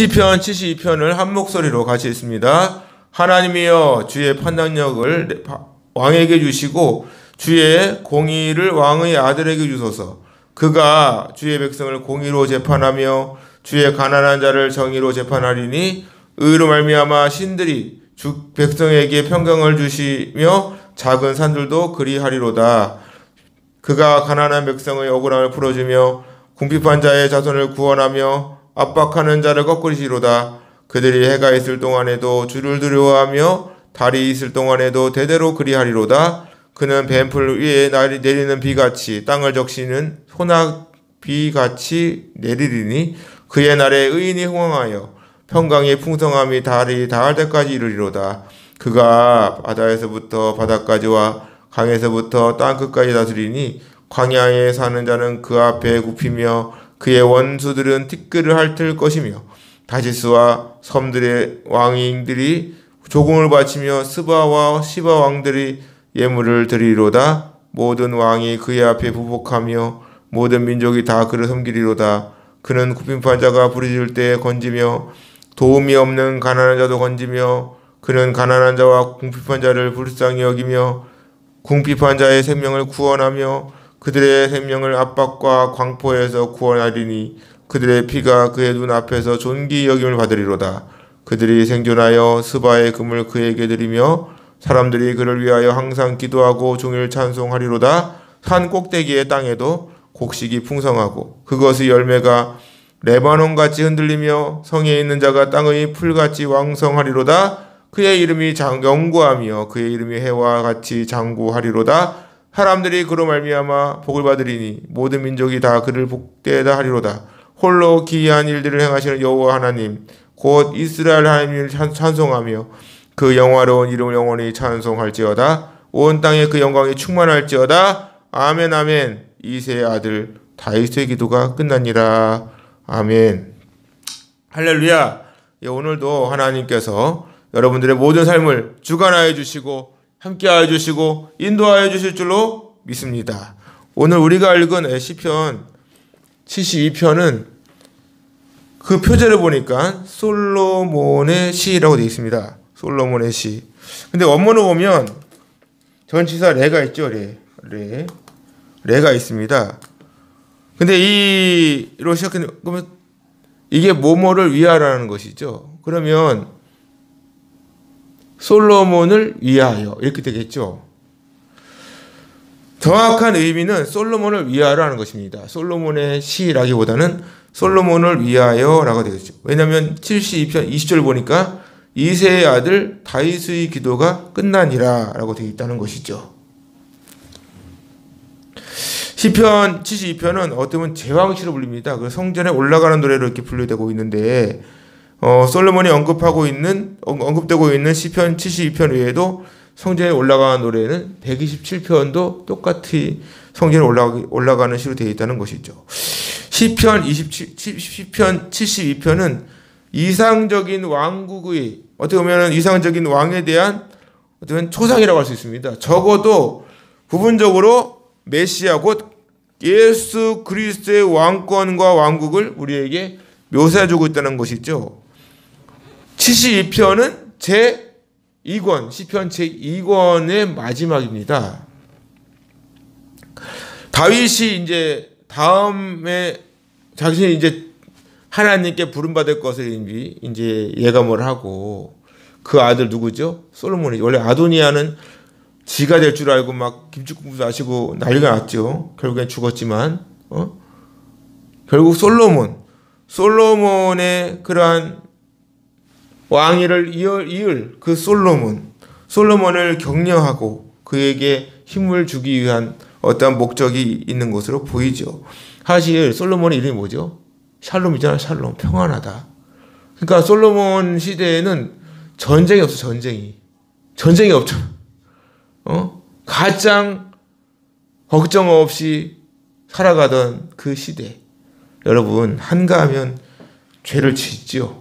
시편 72편을 한 목소리로 같이 읽습니다. 하나님이여 주의 판단력을 왕에게 주시고 주의 공의를 왕의 아들에게 주소서. 그가 주의 백성을 공의로 재판하며 주의 가난한 자를 정의로 재판하리니 의로 말미암아 신들이 주 백성에게 평강을 주시며 작은 산들도 그리하리로다. 그가 가난한 백성의 억울함을 풀어주며 궁핍한 자의 자손을 구원하며 압박하는 자를 꺾으시리로다. 그들이 해가 있을 동안에도 주를 두려워하며 달이 있을 동안에도 대대로 그리하리로다. 그는 뱀풀 위에 내리는 비같이 땅을 적시는 소낙비같이 내리리니 그의 날에 의인이 흥왕하여 평강의 풍성함이 달이 닿을 때까지 이르리로다. 그가 바다에서부터 바다까지와 강에서부터 땅끝까지 다스리니 광야에 사는 자는 그 앞에 굽히며 그의 원수들은 티끌을 핥을 것이며 다시스와 섬들의 왕인들이 조공을 바치며 스바와 시바 왕들이 예물을 드리리로다. 모든 왕이 그의 앞에 부복하며 모든 민족이 다 그를 섬기리로다. 그는 굽힌판 자가 부르짖을 때 건지며 도움이 없는 가난한 자도 건지며 그는 가난한 자와 궁핍한 자를 불쌍히 여기며 궁핍한 자의 생명을 구원하며 그들의 생명을 압박과 광포에서 구원하리니 그들의 피가 그의 눈앞에서 존귀 여김을 받으리로다. 그들이 생존하여 스바의 금을 그에게 드리며 사람들이 그를 위하여 항상 기도하고 종일 찬송하리로다. 산 꼭대기의 땅에도 곡식이 풍성하고 그것의 열매가 레바논같이 흔들리며 성에 있는 자가 땅의 풀같이 왕성하리로다. 그의 이름이 영구하며 그의 이름이 해와 같이 장구하리로다. 사람들이 그로 말미암아 복을 받으리니 모든 민족이 다 그를 복되다 하리로다. 홀로 기이한 일들을 행하시는 여호와 하나님 곧 이스라엘 하나님을 찬송하며 그 영화로운 이름을 영원히 찬송할지어다. 온 땅에 그 영광이 충만할지어다. 아멘 아멘. 이새의 아들 다윗의 기도가 끝나니라. 아멘. 할렐루야. 오늘도 하나님께서 여러분들의 모든 삶을 주관하여 주시고 함께하여 주시고 인도하여 주실 줄로 믿습니다. 오늘 우리가 읽은 시편 72편은 그 표제를 보니까 솔로몬의 시라고 되어 있습니다. 솔로몬의 시. 근데 원문을 보면 전치사 레가 있죠. 레가 있습니다. 근데 이로 시작하는 그러면 이게 뭐뭐를 위하라는 것이죠. 그러면 솔로몬을 위하여 이렇게 되겠죠. 정확한 의미는 솔로몬을 위하여라는 것입니다. 솔로몬의 시라기보다는 솔로몬을 위하여라고 되겠죠. 왜냐하면 72편 20절 보니까 이새의 아들 다윗의 기도가 끝나니라 라고 되어 있다는 것이죠. 시편 72편은 어떻게 보면 제왕시로 불립니다. 그 성전에 올라가는 노래로 이렇게 분류되고 있는데 솔로몬이 언급되고 있는 시편 72편 외에도 성전에 올라가는 노래는 127편도 똑같이 성전에 올라가는 시로 되어 있다는 것이죠. 시편 72편은 이상적인 왕국의 어떻게 보면 이상적인 왕에 대한 어떻게 보면 초상이라고 할 수 있습니다. 적어도 부분적으로 메시아 곧 예수 그리스도의 왕권과 왕국을 우리에게 묘사해주고 있다는 것이죠. 72편은 제2권, 시편 제2권의 마지막입니다. 다윗이 이제 다음에 자신이 이제 하나님께 부름받을 것을 이제 예감을 하고 그 아들 누구죠? 솔로몬이죠. 원래 아도니아는 지가 될 줄 알고 막 김치국수 마시고 난리가 났죠. 결국엔 죽었지만, 결국 솔로몬의 그러한 왕위를 이을 그 솔로몬을 격려하고 그에게 힘을 주기 위한 어떤 목적이 있는 것으로 보이죠. 사실 솔로몬의 이름이 뭐죠? 샬롬이잖아. 샬롬. 평안하다. 그러니까 솔로몬 시대에는 전쟁이 없어. 전쟁이 없잖아. 가장 걱정 없이 살아가던 그 시대. 여러분, 한가하면 죄를 짓죠.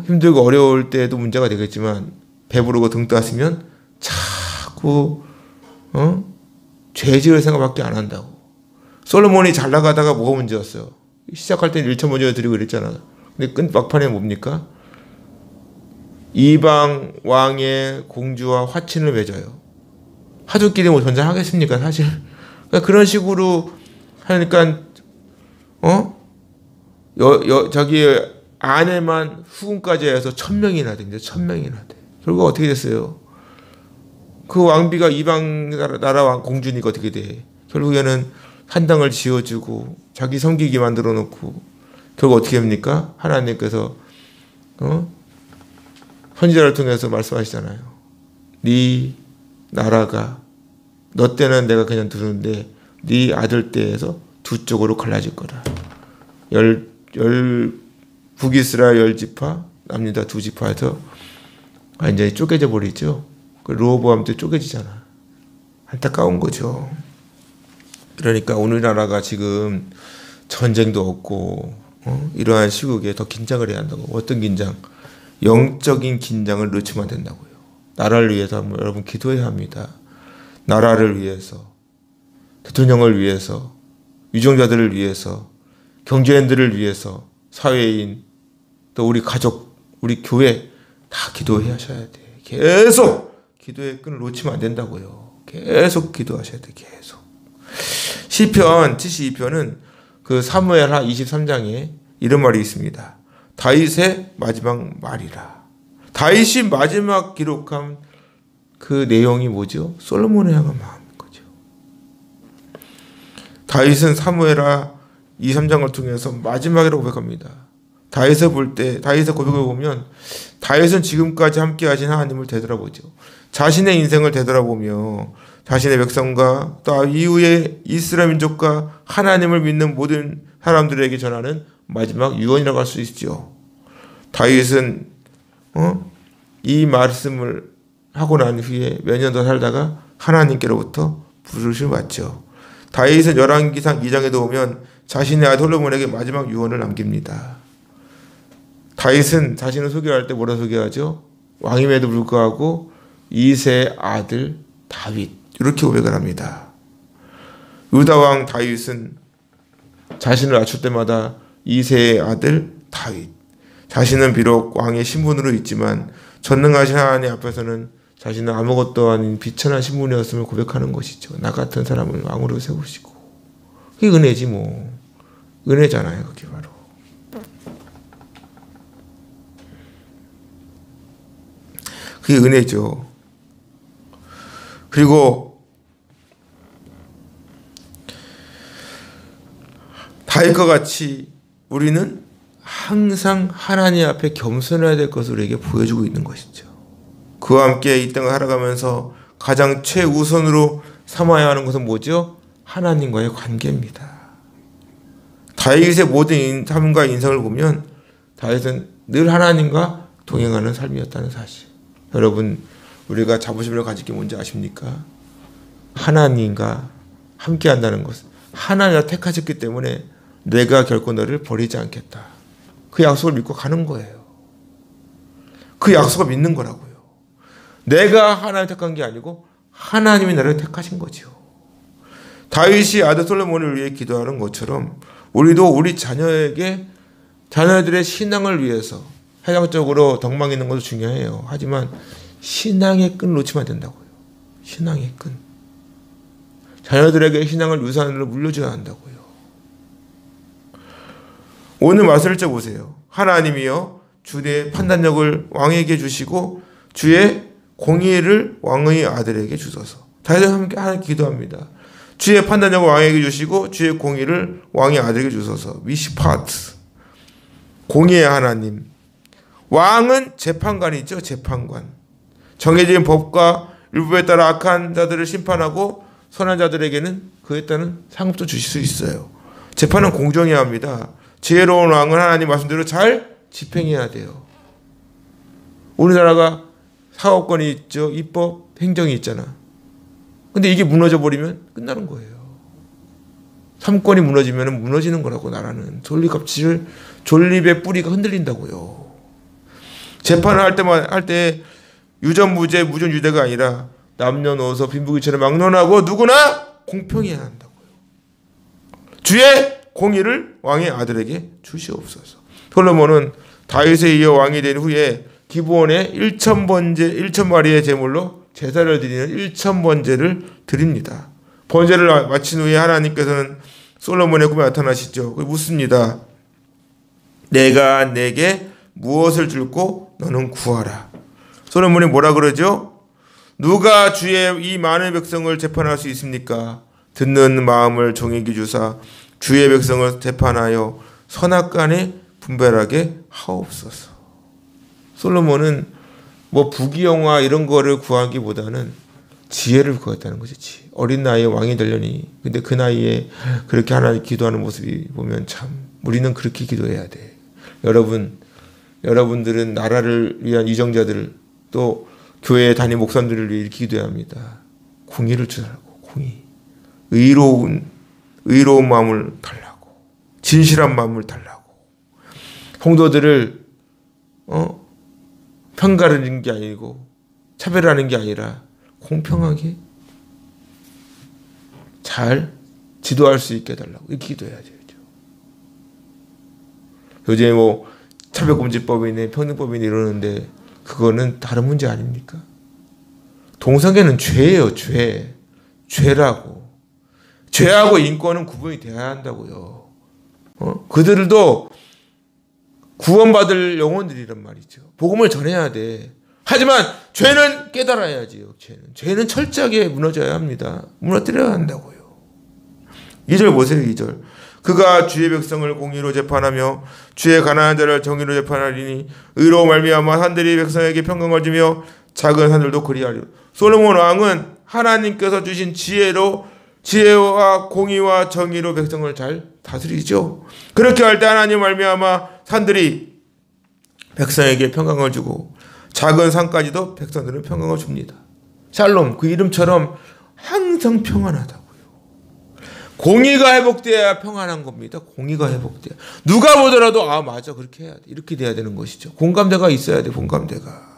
힘들고 어려울 때도 문제가 되겠지만 배부르고 등 따시면 자꾸 죄 지을 생각밖에 안 한다고. 솔로몬이 잘 나가다가 뭐가 문제였어요? 시작할 때는 1천 먼저 드리고 그랬잖아. 근데 막판에 뭡니까? 이방 왕의 공주와 화친을 맺어요. 하두끼리 뭐 전쟁하겠습니까? 사실. 그러니까 그런 식으로 하니까 자기 아내만 후궁까지 해서 1000명이나 됩니다. 1000명이나 돼. 결국 어떻게 됐어요? 그 왕비가 이방 나라 왕 공주니까 어떻게 돼? 결국에는 한당을 지어주고 자기 섬기게 만들어 놓고 결국 어떻게 합니까? 하나님께서 선지자를 통해서 말씀하시잖아요. 네 나라가 너 때는 내가 그냥 두는데 네 아들 때에서 두 쪽으로 갈라질 거다. 북이스라엘 10지파 남유다 2지파에서 완전히 쪼개져 버리죠. 르호보암 때 쪼개지잖아. 안타까운 거죠. 그러니까 우리나라가 지금 전쟁도 없고 이러한 시국에 더 긴장을 해야 한다고. 어떤 긴장? 영적인 긴장을 놓치면 안 된다고요. 나라를 위해서 한번 여러분 기도해야 합니다. 나라를 위해서, 대통령을 위해서, 유정자들을 위해서, 경제인들을 위해서, 사회인, 또 우리 가족, 우리 교회 다 기도해 하셔야 돼. 계속 기도의 끈을 놓치면 안 된다고요. 계속 기도하셔야 돼. 계속. 시편 72편은 그 사무엘하 23장에 이런 말이 있습니다. 다윗의 마지막 말이라. 다윗이 마지막 기록한 그 내용이 뭐죠? 솔로몬을 향한 마음인 거죠. 다윗은 사무엘하 23장을 통해서 마지막이라고 고백합니다. 다윗의 고백을 보면 다윗은 지금까지 함께 하신 하나님을 되돌아보죠. 자신의 인생을 되돌아보며 자신의 백성과 또 이후에 이스라엘 민족과 하나님을 믿는 모든 사람들에게 전하는 마지막 유언이라고 할 수 있죠. 다윗은 이 말씀을 하고 난 후에 몇 년 더 살다가 하나님께로부터 부르심을 받죠. 다윗은 열왕기상 2장에도 보면 자신의 아들 솔로몬에게 마지막 유언을 남깁니다. 다윗은 자신을 소개할 때 뭐라 소개하죠? 왕임에도 불구하고 이새의 아들 다윗 이렇게 고백을 합니다. 유다왕 다윗은 자신을 낮출 때마다 이새의 아들 다윗. 자신은 비록 왕의 신분으로 있지만 전능하신 하나님 앞에서는 자신은 아무것도 아닌 비천한 신분이었음을 고백하는 것이죠. 나 같은 사람을 왕으로 세우시고. 그게 은혜지 뭐. 은혜잖아요. 그게 바로. 그게 은혜죠. 그리고 다윗과 같이 우리는 항상 하나님 앞에 겸손해야 될 것을 우리에게 보여주고 있는 것이죠. 그와 함께 이 땅을 살아가면서 가장 최우선으로 삼아야 하는 것은 뭐죠? 하나님과의 관계입니다. 다윗의 모든 삶과 인생을 보면 다윗은 늘 하나님과 동행하는 삶이었다는 사실. 여러분, 우리가 자부심을 가질 게 뭔지 아십니까? 하나님과 함께 한다는 것은 하나님을 택하셨기 때문에 내가 결코 너를 버리지 않겠다. 그 약속을 믿고 가는 거예요. 그 약속을 믿는 거라고요. 내가 하나님을 택한 게 아니고 하나님이 나를 택하신 거죠. 다윗이 아들 솔로몬을 위해 기도하는 것처럼 우리도 우리 자녀들의 신앙을 위해서 해상적으로 덕망 있는 것도 중요해요. 하지만 신앙의 끈 놓치면 안 된다고요. 신앙의 끈. 자녀들에게 신앙을 유산으로 물려줘야 한다고요. 오늘 말씀을 보세요. 하나님이여 주의 판단력을 왕에게 주시고 주의 공의를 왕의 아들에게 주소서. 다윗은 함께 하나님 기도합니다. 주의 판단력을 왕에게 주시고 주의 공의를 왕의 아들에게 주소서. 미시파트. 공의의 하나님. 왕은 재판관이죠. 재판관. 정해진 법과 율법에 따라 악한 자들을 심판하고 선한 자들에게는 그에 따른 상급도 주실 수 있어요. 재판은 공정해야 합니다. 지혜로운 왕은 하나님 말씀대로 잘 집행해야 돼요. 우리나라가 사법권이 있죠. 입법, 행정이 있잖아. 근데 이게 무너져 버리면 끝나는 거예요. 삼권이 무너지면 무너지는 거라고. 나라는 존립의 뿌리가 흔들린다고요. 재판을 할 때 유전무죄, 무전유죄가 아니라 남녀노소 빈부귀천을 막론하고 누구나 공평해야 한다고요. 주의 공의를 왕의 아들에게 주시옵소서. 솔로몬은 다윗에 이어 왕이 된 후에 기브온에 1,000마리의 제물로 제사를 드리는 1,000번제를 드립니다. 번제를 마친 후에 하나님께서는 솔로몬의 꿈에 나타나시죠. 묻습니다. 내가 내게 무엇을 줄고 너는 구하라. 솔로몬이 뭐라 그러죠? 누가 주의 이 많은 백성을 재판할 수 있습니까? 듣는 마음을 종에게 주사 주의 백성을 재판하여 선악간에 분별하게 하옵소서. 솔로몬은 뭐 부귀영화 이런 거를 구하기보다는 지혜를 구했다는 것이지. 어린 나이에 왕이 되려니. 근데 그 나이에 그렇게 하나님 기도하는 모습이 보면 참 우리는 그렇게 기도해야 돼. 여러분들은 나라를 위한 이정자들 또 교회 담임 목사님들을 위해 기도해야 합니다. 공의를 주라고. 공의. 의로운 마음을 달라고. 진실한 마음을 달라고. 성도들을 편가르는 게 아니고 차별하는 게 아니라 공평하게 잘 지도할 수 있게 해달라고 이렇게 기도해야 되죠. 요즘에 뭐 차별금지법이네 평등법이네 이러는데 그거는 다른 문제 아닙니까? 동성애는 죄예요. 죄라고. 죄하고 인권은 구분이 돼야 한다고요. 그들도 구원받을 영혼들이란 말이죠. 복음을 전해야 돼. 하지만 죄는 깨달아야지요. 죄는 철저하게 무너져야 합니다. 무너뜨려야 한다고요. 2절 보세요. 2절. 그가 주의 백성을 공의로 재판하며 주의 가난한 자를 정의로 재판하리니 의로 말미암아 산들이 백성에게 평강을 주며 작은 산들도 그리하리라. 솔로몬 왕은 하나님께서 주신 지혜와 공의와 정의로 백성을 잘 다스리죠. 그렇게 할 때 하나님 말미암아 산들이 백성에게 평강을 주고 작은 산까지도 백성들은 평강을 줍니다. 샬롬, 그 이름처럼 항상 평안하다고요. 공의가 회복돼야 평안한 겁니다. 공의가 회복돼야. 누가 보더라도 맞아 그렇게 해야 돼. 이렇게 돼야 되는 것이죠. 공감대가 있어야 돼. 공감대가.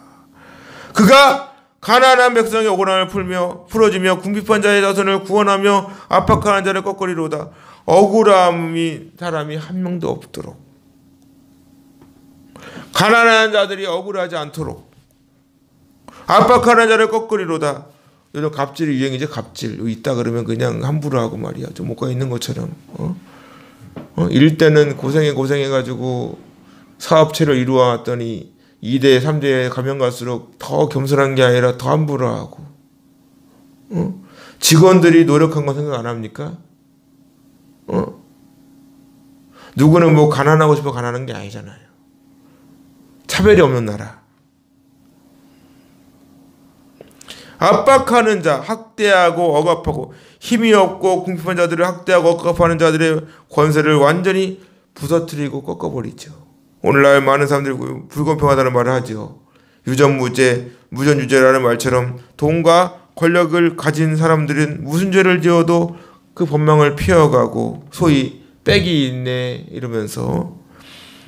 그가 가난한 백성의 억울함을 풀어주며 궁핍한 자의 자손을 구원하며 압박하는 자를 꺾으리로다. 억울함이 사람이 한 명도 없도록. 가난한 자들이 억울하지 않도록 압박하는 자를 꺾으리로다. 요즘 갑질이 유행이죠. 갑질 있다 그러면 그냥 함부로 하고 말이야. 좀 못가 있는 것처럼. 일 때는 고생해가지고 사업체를 이루어왔더니 2대 3대에 가면 갈수록 더 겸손한 게 아니라 더 함부로 하고. 직원들이 노력한 건 생각 안 합니까? 누구는 뭐 가난하고 싶어 가난한 게 아니잖아요. 차별이 없는 나라. 압박하는 자, 학대하고 억압하고 힘이 없고 궁핍한 자들을 학대하고 억압하는 자들의 권세를 완전히 부서뜨리고 꺾어버리죠. 오늘날 많은 사람들이 불공평하다는 말을 하죠. 무전유죄라는 말처럼 돈과 권력을 가진 사람들은 무슨 죄를 지어도 그 법망을 피해가고 소위 빽이 있네 이러면서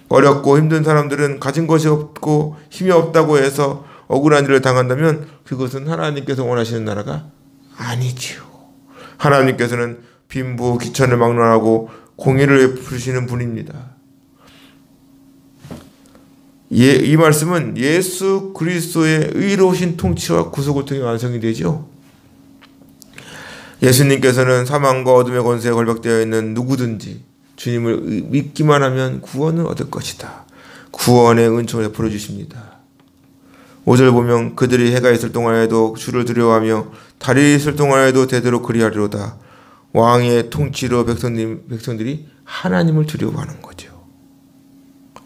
어렵고 힘든 사람들은 가진 것이 없고 힘이 없다고 해서 억울한 일을 당한다면 그것은 하나님께서 원하시는 나라가 아니지요. 하나님께서는 빈부 귀천을 막론하고 공의를 베푸시는 분입니다. 이 말씀은 예수 그리스도의 의로우신 통치와 구속을 통해 완성이 되죠. 예수님께서는 사망과 어둠의 권세에 걸박되어 있는 누구든지 주님을 믿기만 하면 구원을 얻을 것이다. 구원의 은총을 베풀어 주십니다. 5절 보면 그들이 해가 있을 동안에도 주를 두려워하며 달이 있을 동안에도 되도록 그리하리로다. 왕의 통치로 백성들이 하나님을 두려워하는 거죠.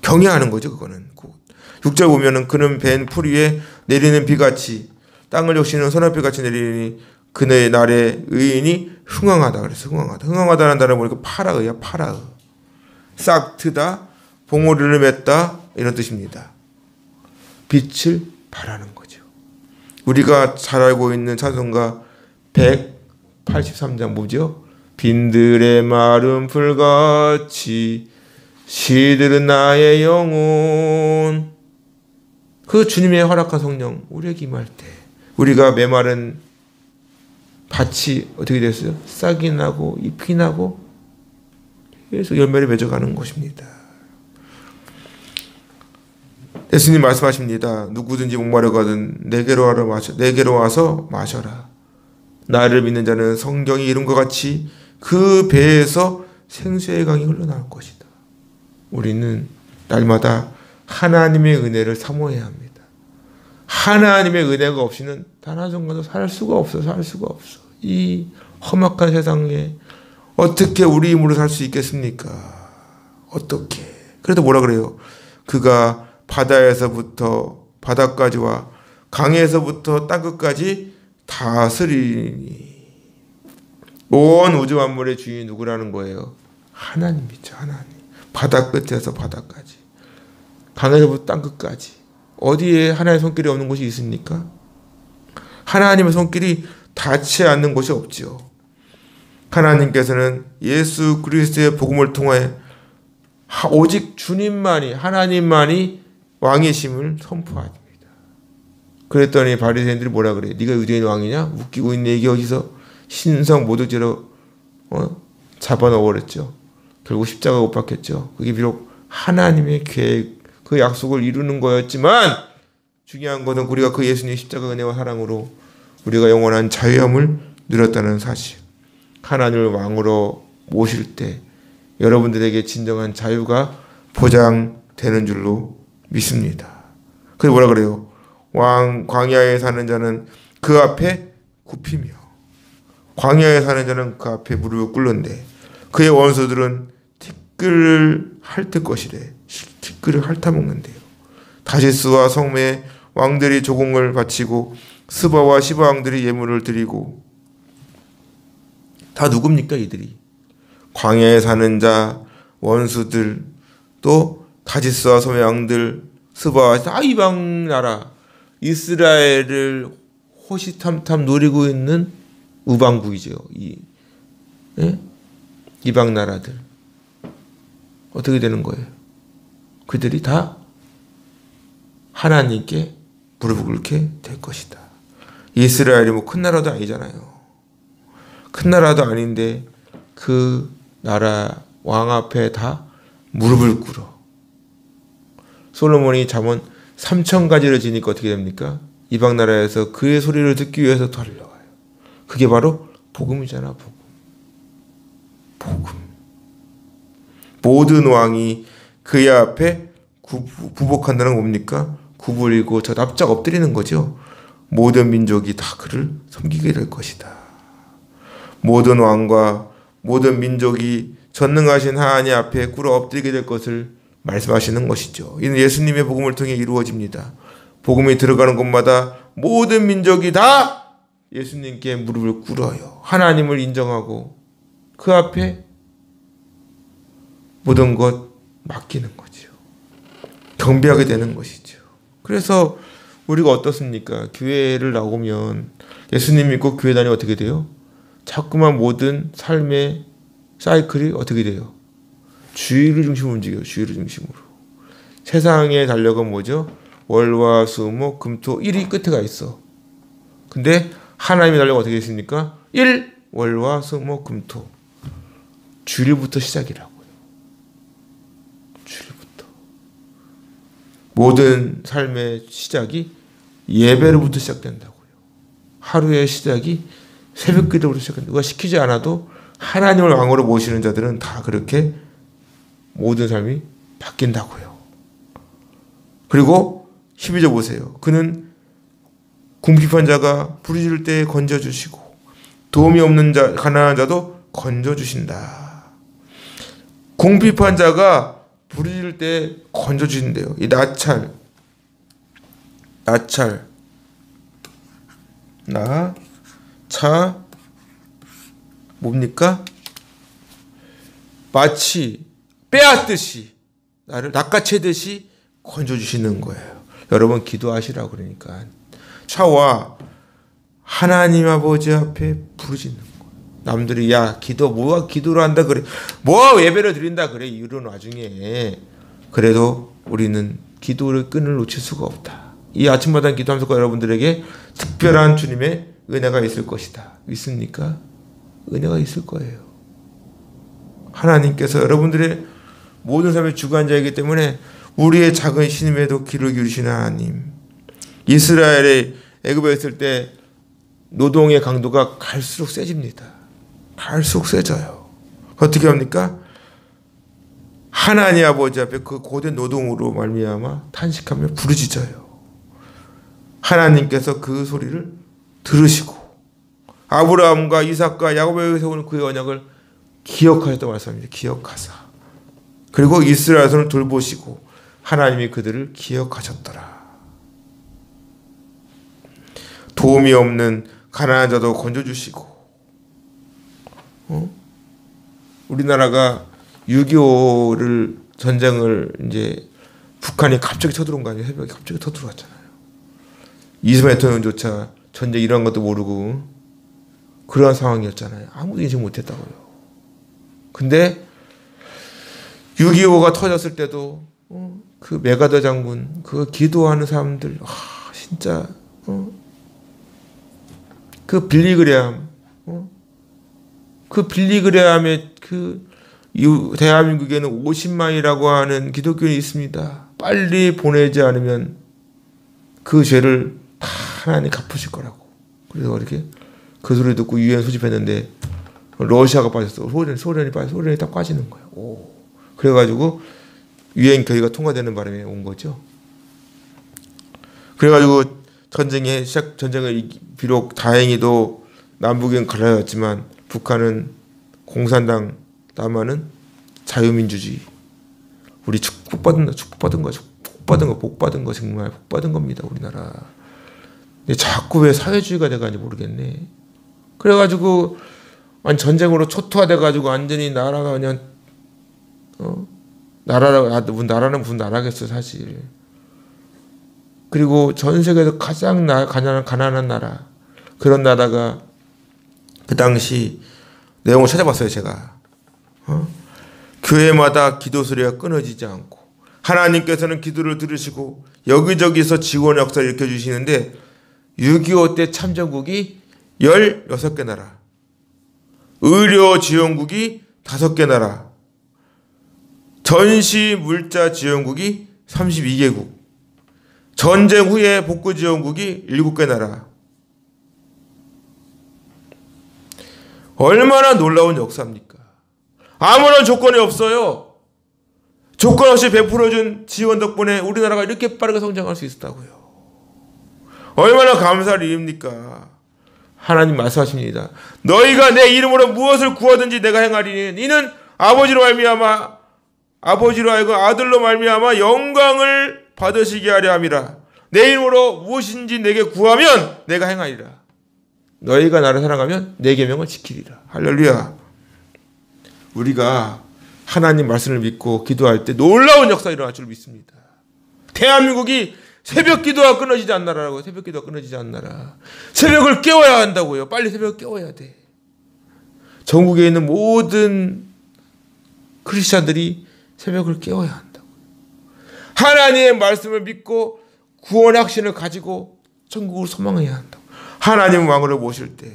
경외하는 거죠. 그거는 6절 보면은 그는 벤 풀 위에 내리는 비같이 땅을 적시는 소낙비같이 내리니 그의 날에 의인이 흥황하다. 그래서 흥황하다는 단어 보니까 파라의야. 파라의. 싹 트다, 봉오리를 맺다 이런 뜻입니다. 빛을 발하는 거죠. 우리가 잘 알고 있는 찬송가 183장 뭐죠? 빈들의 마른 풀같이 시들은 나의 영혼. 그 주님의 허락한 성령 우리에게 임할 때 우리가 메마른 밭이 어떻게 됐어요? 싹이 나고 잎이 나고 계속 열매를 맺어가는 것입니다. 예수님 말씀하십니다. 누구든지 목마르거든 내게로 와서 마셔라. 나를 믿는 자는 성경이 이룬 것 같이 그 배에서 생수의 강이 흘러나올 것이다. 우리는 날마다 하나님의 은혜를 사모해야 합니다. 하나님의 은혜가 없이는 단 한순간도 살 수가 없어. 이 험악한 세상에 어떻게 우리 힘으로 살 수 있겠습니까? 어떻게? 그래도 뭐라 그래요? 그가 바다에서부터 바다까지와 강에서부터 땅끝까지 다스리니. 온 우주 만물의 주인이 누구라는 거예요? 하나님이죠. 하나님. 바다 끝에서 바다까지, 강에서부터 땅끝까지. 어디에 하나님의 손길이 없는 곳이 있습니까? 하나님의 손길이 닿지 않는 곳이 없지요. 하나님께서는 예수 그리스도의 복음을 통해 오직 주님만이, 하나님만이 왕이심을 선포합니다. 그랬더니 바리새인들이 뭐라 그래요? 네가 유대인 왕이냐? 웃기고 있네. 이게 어디서 신성 모독죄로 잡아넣어버렸죠. 결국 십자가 못 박혔죠. 그게 비록 하나님의 계획, 그 약속을 이루는 거였지만 중요한 것은 우리가 그 예수님의 십자가 은혜와 사랑으로 우리가 영원한 자유함을 누렸다는 사실. 하나님을 왕으로 모실 때 여러분들에게 진정한 자유가 보장되는 줄로 믿습니다. 그래서 뭐라 그래요? 광야에 사는 자는 그 앞에 굽히며, 광야에 사는 자는 그 앞에 무릎을 꿇는데 그의 원수들은 티끌을 핥을 것이래. 티끌을 핥아먹는데요. 다시스와 성매의 왕들이 조공을 바치고 스바와 시바 왕들이 예물을 드리고. 다 누굽니까? 이들이 광야에 사는 자, 원수들, 또 다시스와 성매의 왕들, 스바와 다 이방 나라, 이스라엘을 호시탐탐 노리고 있는 우방국이죠. 이방 나라들 어떻게 되는 거예요? 그들이 다 하나님께 무릎을 꿇게 될 것이다. 이스라엘이 뭐 큰 나라도 아니잖아요. 큰 나라도 아닌데 그 나라 왕 앞에 다 무릎을 꿇어. 솔로몬이 잠언 3,000가지를 지니까 어떻게 됩니까? 이방 나라에서 그의 소리를 듣기 위해서 달려와요. 그게 바로 복음이잖아. 복음. 모든 왕이 그의 앞에 부복한다는 건 뭡니까? 구부리고 저 납작 엎드리는 거죠. 모든 민족이 다 그를 섬기게 될 것이다. 모든 왕과 모든 민족이 전능하신 하나님 앞에 꿇어 엎드리게 될 것을 말씀하시는 것이죠. 이는 예수님의 복음을 통해 이루어집니다. 복음이 들어가는 곳마다 모든 민족이 다 예수님께 무릎을 꿇어요. 하나님을 인정하고 그 앞에 모든 것 맡기는 거죠. 경배하게 되는 것이죠. 그래서 우리가 어떻습니까? 교회를 나오면 예수님 믿고 교회 다니면 어떻게 돼요? 자꾸만 모든 삶의 사이클이 어떻게 돼요? 주의를 중심으로 움직여요. 주의를 중심으로. 세상의 달력은 뭐죠? 월화 수목 금토 일이 끝에 가 있어. 근데 하나님의 달력은 어떻게 있습니까? 일 월화 수목 금토. 주일부터 시작이라고요. 주일부터. 모든 삶의 시작이 예배로부터 시작된다고요. 하루의 시작이 새벽 기도부터 시작된다. 누가 시키지 않아도 하나님을 왕으로 모시는 자들은 다 그렇게 모든 삶이 바뀐다고요. 그리고 12절 보세요. 그는 궁핍한 자가 부르짖을 때 건져주시고 도움이 없는 자, 가난한 자도 건져주신다. 궁핍한 자가 부르짖을 때 건져주신대요. 이 나찰 뭡니까? 마치 빼앗듯이 나를 낚아채듯이 건져주시는 거예요. 여러분 기도하시라고 그러니까 차와 하나님 아버지 앞에 부르짖는 거예요. 남들이 야 기도 뭐가 기도를 한다 그래, 뭐 예배를 드린다 그래, 이런 와중에 그래도 우리는 기도를 끈을 놓칠 수가 없다. 이 아침마다 기도하면서 여러분들에게 특별한 주님의 은혜가 있을 것이다. 믿습니까? 은혜가 있을 거예요. 하나님께서 여러분들의 모든 삶의 주관자이기 때문에 우리의 작은 신임에도 귀를 기울이시는 하나님. 이스라엘의 애굽에 있을 때 노동의 강도가 갈수록 세집니다. 갈수록 세져요. 어떻게 합니까? 하나님 아버지 앞에 그 고된 노동으로 말미암아 탄식하며 부르짖어요. 하나님께서 그 소리를 들으시고 아브라함과 이삭과 야곱에게 세우는 그의 언약을 기억하셨다고 말씀합니다. 기억하사. 그리고 이스라엘 손을 돌보시고 하나님이 그들을 기억하셨더라. 도움이 없는 가난한 자도 건져주시고, 우리나라가 6.25를 전쟁을 이제 북한이 갑자기 쳐들어온 거 아니에요? 새벽에 갑자기 쳐들어왔잖아요. 이승만 대통령조차 전쟁 이런 것도 모르고 그러한 상황이었잖아요. 아무도 인식 못했다고요. 근데 6.25가 터졌을 때도 그 메가더 장군, 그 기도하는 사람들, 진짜 그 빌리그레함, 그 빌리그레함의 그 대한민국에는 50만이라고 하는 기독교인이 있습니다. 빨리 보내지 않으면 그 죄를 다 하나님 갚으실 거라고. 그래서 이렇게 그 소리 듣고 유엔 소집했는데 러시아가 빠졌어. 소련이 빠져. 소련이 딱 빠지는 거예요. 오. 그래가지고 유엔 결의가 통과되는 바람에 온 거죠. 그래가지고 전쟁을 비록 다행히도 남북은 갈라졌지만 북한은 공산당, 남한은 자유민주주의. 우리 축복받은 거 정말 복받은 겁니다. 우리나라. 근데 자꾸 왜 사회주의가 돼가는지 모르겠네. 그래가지고 전쟁으로 초토화돼가지고 완전히 나라가 그냥 나라는 무슨 나라겠어 사실. 그리고 전 세계에서 가장 가난한 나라, 그런 나라가 그 당시 내용을 찾아봤어요 제가. 교회마다 기도 소리가 끊어지지 않고 하나님께서는 기도를 들으시고 여기저기서 지원 역사를 일으켜주시는데 6.25 때 참전국이 16개 나라, 의료 지원국이 5개 나라, 전시 물자 지원국이 32개국, 전쟁 후에 복구 지원국이 7개 나라. 얼마나 놀라운 역사입니까? 아무런 조건이 없어요. 조건 없이 베풀어준 지원 덕분에 우리나라가 이렇게 빠르게 성장할 수 있었다고요. 얼마나 감사할 일입니까? 하나님 말씀하십니다. 너희가 내 이름으로 무엇을 구하든지 내가 행하리니 이는 아버지로 말미암아 아버지로 하여금 아들로 말미암아 영광을 받으시게 하려 함이라. 내 이름으로 무엇인지 내게 구하면 내가 행하리라. 너희가 나를 사랑하면 내 계명을 지키리라. 할렐루야. 우리가 하나님 말씀을 믿고 기도할 때 놀라운 역사가 일어날 줄 믿습니다. 대한민국이 새벽 기도가 끊어지지 않나라고. 새벽 기도가 끊어지지 않나라. 새벽을 깨워야 한다고요. 빨리 새벽을 깨워야 돼. 전국에 있는 모든 크리스찬들이 새벽을 깨워야 한다고. 하나님의 말씀을 믿고 구원의 확신을 가지고 천국을 소망해야 한다고. 하나님 왕으로 모실 때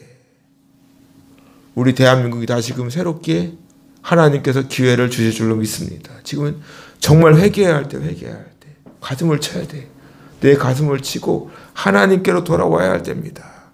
우리 대한민국이 다시금 새롭게 하나님께서 기회를 주실 줄로 믿습니다. 지금은 정말 회개해야 할 때 가슴을 쳐야 돼. 내 가슴을 치고 하나님께로 돌아와야 할 때입니다.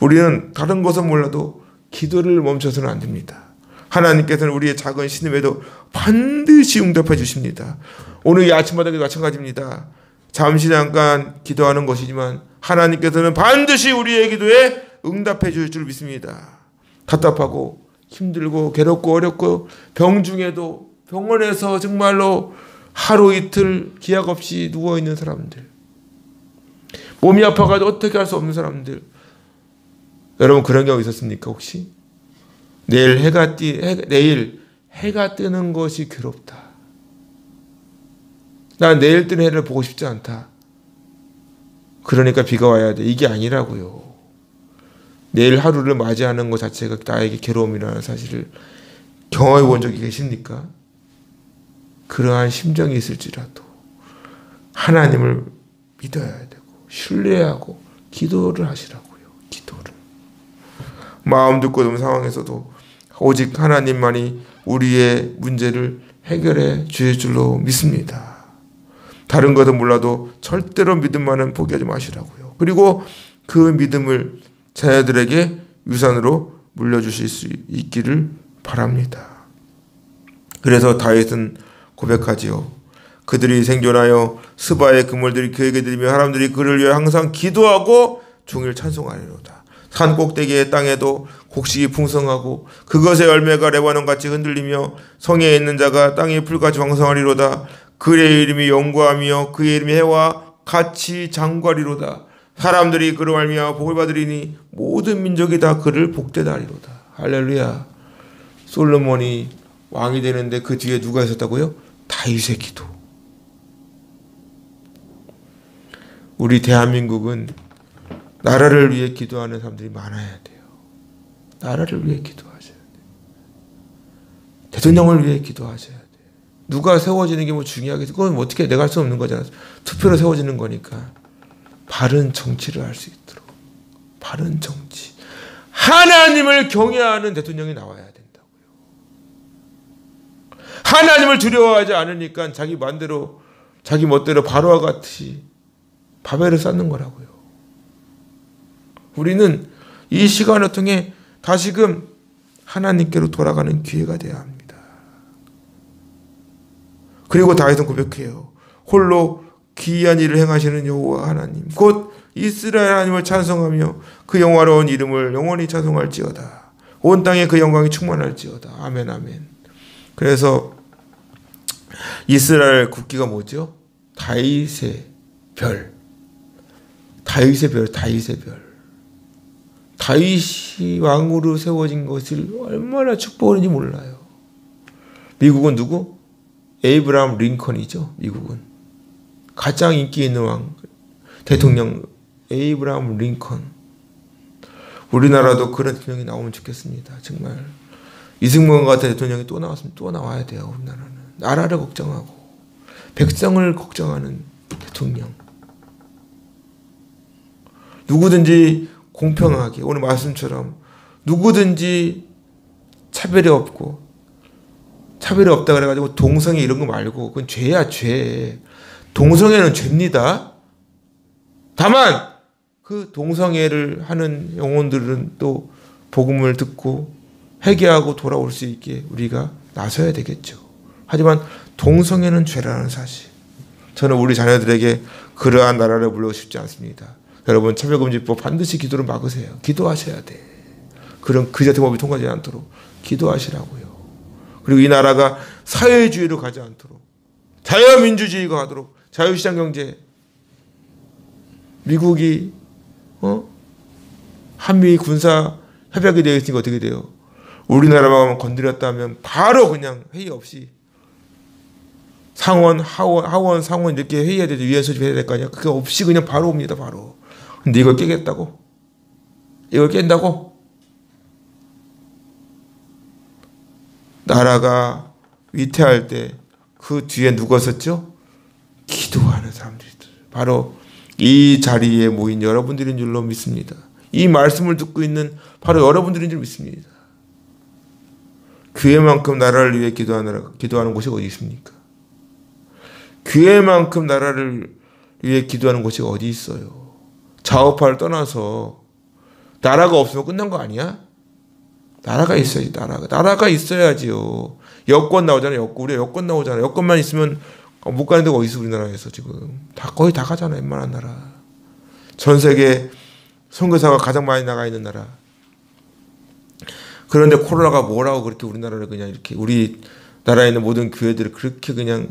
우리는 다른 것은 몰라도 기도를 멈춰서는 안 됩니다. 하나님께서는 우리의 작은 신음에도 반드시 응답해 주십니다. 오늘 이 아침마당에도 마찬가지입니다. 잠시 잠깐 기도하는 것이지만 하나님께서는 반드시 우리의 기도에 응답해 줄 줄 믿습니다. 답답하고 힘들고 괴롭고 어렵고 병 중에도 병원에서 정말로 하루 이틀 기약 없이 누워있는 사람들, 몸이 아파가지고 어떻게 할 수 없는 사람들, 여러분 그런 경우 있었습니까 혹시? 내일 해가 뜨는 것이 괴롭다. 난 내일 뜨는 해를 보고 싶지 않다. 그러니까 비가 와야 돼. 이게 아니라고요. 내일 하루를 맞이하는 것 자체가 나에게 괴로움이라는 사실을 경험해 본 적이 계십니까? 그러한 심정이 있을지라도 하나님을 믿어야 되고 신뢰하고 기도를 하시라고요. 기도를. 마음 듣고 있는 상황에서도 오직 하나님만이 우리의 문제를 해결해 주실 줄로 믿습니다. 다른 것은 몰라도 절대로 믿음만은 포기하지 마시라고요. 그리고 그 믿음을 자녀들에게 유산으로 물려주실 수 있기를 바랍니다. 그래서 다윗은 고백하지요. 그들이 생존하여 스바의 그물들이 그에게 들리며 사람들이 그를 위해 항상 기도하고 종일 찬송하리로다. 산 꼭대기의 땅에도 곡식이 풍성하고 그것의 열매가 레바논같이 흔들리며 성에 있는 자가 땅의 풀같이 왕성하리로다. 그의 이름이 영구하며 그의 이름이 해와 같이 장구하리로다. 사람들이 그로 말미암아 복을 받으리니 모든 민족이 다 그를 복되다 하리로다. 할렐루야. 솔로몬이 왕이 되는데 그 뒤에 누가 있었다고요? 다윗의 기도. 우리 대한민국은 나라를 위해 기도하는 사람들이 많아야 돼요. 나라를 위해 기도하셔야 돼요. 대통령을 위해 기도하셔야 돼요. 누가 세워지는 게 뭐 중요하겠어? 그건 뭐 어떻게 내가 할 수 없는 거잖아. 투표로 세워지는 거니까. 바른 정치를 할 수 있도록. 바른 정치. 하나님을 경외하는 대통령이 나와야 된다고요. 하나님을 두려워하지 않으니까 자기 마음대로 자기 멋대로 바로와 같이 바벨을 쌓는 거라고요. 우리는 이 시간을 통해 다시금 하나님께로 돌아가는 기회가 되어야 합니다. 그리고 다윗은 고백해요. 홀로 기이한 일을 행하시는 여호와 하나님 곧 이스라엘 하나님을 찬송하며 그 영화로운 이름을 영원히 찬송할지어다. 온 땅에 그 영광이 충만할지어다. 아멘 아멘. 그래서 이스라엘 국기가 뭐죠? 다윗의 별. 다윗의 별, 다윗의 별. 다윗이 왕으로 세워진 것을 얼마나 축복하는지 몰라요. 미국은 누구? 에이브라함 링컨이죠. 미국은 가장 인기 있는 왕 대통령 에이브라함 링컨. 우리나라도 그런 대통령이 나오면 좋겠습니다. 정말 이승만 같은 대통령이 또 나왔으면 또 나와야 돼요. 우리나라는 나라를 걱정하고 백성을 걱정하는 대통령. 누구든지 공평하게 오늘 말씀처럼 누구든지 차별이 없고 차별이 없다 그래가지고 동성애 이런 거 말고 그건 죄야 죄. 동성애는 죄입니다. 다만 그 동성애를 하는 영혼들은 또 복음을 듣고 회개하고 돌아올 수 있게 우리가 나서야 되겠죠. 하지만 동성애는 죄라는 사실. 저는 우리 자녀들에게 그러한 나라를 물려주고 싶지 않습니다. 여러분 차별금지법 반드시 기도를 막으세요. 기도하셔야 돼. 그런 그지 같은 법이 통과하지 않도록 기도하시라고요. 그리고 이 나라가 사회주의로 가지 않도록 자유민주주의가 가도록 자유시장 경제. 미국이 한미 군사 협약이 되어 있으니까 어떻게 돼요? 우리나라만 건드렸다면 바로 그냥 회의 없이 상원, 하원, 상원 이렇게 회의해야 되죠. 유엔 소집해야 될 거 아니야. 그게 없이 그냥 바로 옵니다. 바로. 근데 이걸 깨겠다고? 이걸 깬다고? 나라가 위태할 때 그 뒤에 누가 섰죠? 기도하는 사람들이 바로 이 자리에 모인 여러분들인 줄로 믿습니다. 이 말씀을 듣고 있는 바로 여러분들인 줄 믿습니다. 교회만큼 나라를 위해 기도하는 곳이 어디 있습니까? 교회만큼 나라를 위해 기도하는 곳이 어디 있어요? 좌우파를 떠나서 나라가 없으면 끝난 거 아니야? 나라가 있어야지. 나라가 있어야지요. 여권 나오잖아요. 우리가 여권 나오잖아요. 여권만 있으면 못 가는 데가 어디 있어? 우리나라에서 지금 거의 다 가잖아. 웬만한 나라. 전 세계 선교사가 가장 많이 나가 있는 나라. 그런데 코로나가 뭐라고 그렇게 우리나라를 그냥 이렇게 우리 나라에 있는 모든 교회들을 그렇게 그냥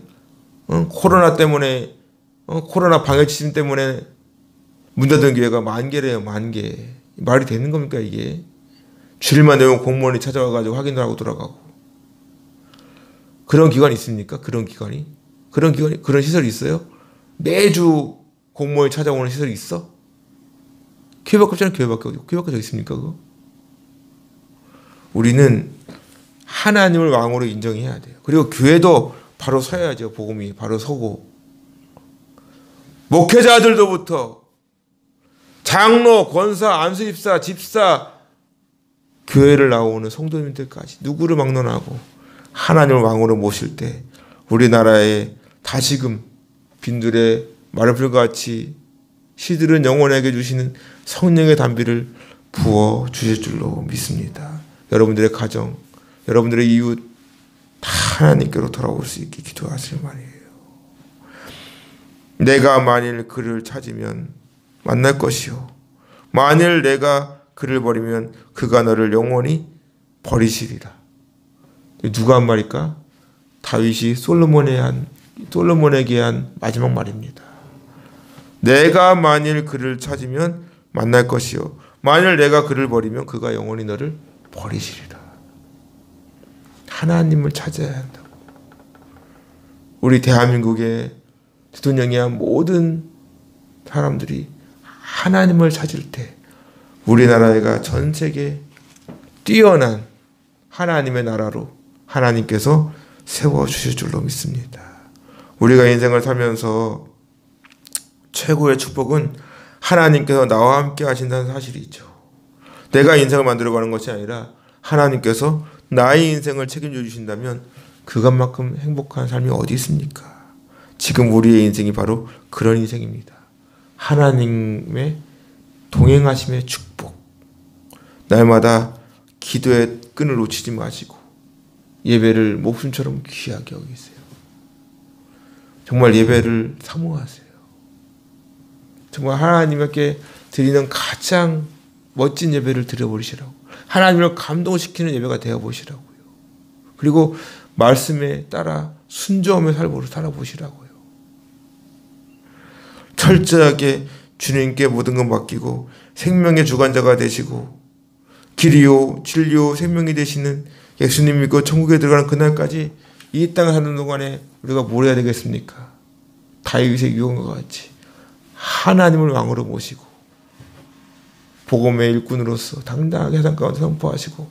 코로나 때문에 코로나 방역 시스템 때문에 문 닫은 교회가 10,000개래요. 10,000개. 말이 되는 겁니까 이게? 주일만 되면 공무원이 찾아와가지고 확인을 하고 돌아가고. 그런 기관이 있습니까? 그런 기관이? 그런 시설이 있어요? 매주 공무원이 찾아오는 시설이 있어? 교회밖에 없잖아요. 교회밖에 더 있습니까? 그거? 우리는 하나님을 왕으로 인정해야 돼요. 그리고 교회도 바로 서야죠. 복음이 바로 서고. 목회자들도부터 장로, 권사, 안수집사, 집사, 교회를 나오는 성도님들까지 누구를 막론하고 하나님을 왕으로 모실 때 우리나라에 다시금 빈들에 마른 풀같이 시들은 영혼에게 주시는 성령의 담비를 부어 주실 줄로 믿습니다. 여러분들의 가정, 여러분들의 이웃 다 하나님께로 돌아올 수 있게 기도하실 말이에요. 내가 만일 그를 찾으면 만날 것이요 만일 내가 그를 버리면 그가 너를 영원히 버리시리라. 누가 한 말일까? 다윗이 솔로몬에게 한 마지막 말입니다. 내가 만일 그를 찾으면 만날 것이요 만일 내가 그를 버리면 그가 영원히 너를 버리시리라. 하나님을 찾아야 한다고. 우리 대한민국의 대통령이야 모든 사람들이 하나님을 찾을 때 우리나라가 전 세계 뛰어난 하나님의 나라로 하나님께서 세워주실 줄로 믿습니다. 우리가 인생을 살면서 최고의 축복은 하나님께서 나와 함께 하신다는 사실이죠. 내가 인생을 만들어가는 것이 아니라 하나님께서 나의 인생을 책임져 주신다면 그것만큼 행복한 삶이 어디 있습니까? 지금 우리의 인생이 바로 그런 인생입니다. 하나님의 동행하심의 축복. 날마다 기도의 끈을 놓치지 마시고 예배를 목숨처럼 귀하게 여기세요. 정말 예배를 사모하세요. 정말 하나님께 드리는 가장 멋진 예배를 드려보시라고. 하나님을 감동시키는 예배가 되어보시라고요. 그리고 말씀에 따라 순종하며 살아보시라고요. 철저하게 주님께 모든 것 맡기고 생명의 주관자가 되시고 길이요 진리요 생명이 되시는 예수님 믿고 천국에 들어가는 그날까지 이 땅을 사는 동안에 우리가 뭘 해야 되겠습니까? 다윗의 유언과 같이 하나님을 왕으로 모시고 복음의 일꾼으로서 당당하게 세상 가운데 선포하시고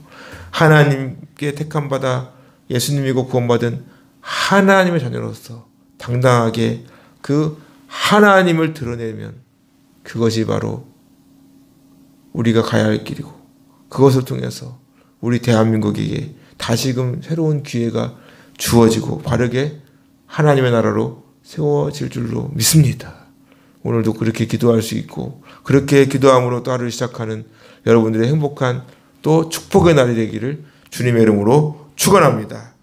하나님께 택함받아 예수님 믿고 구원받은 하나님의 자녀로서 당당하게 그 하나님을 드러내면 그것이 바로 우리가 가야 할 길이고 그것을 통해서 우리 대한민국에게 다시금 새로운 기회가 주어지고 바르게 하나님의 나라로 세워질 줄로 믿습니다. 오늘도 그렇게 기도할 수 있고 그렇게 기도함으로 또 하루를 시작하는 여러분들의 행복한 또 축복의 날이 되기를 주님의 이름으로 축원합니다.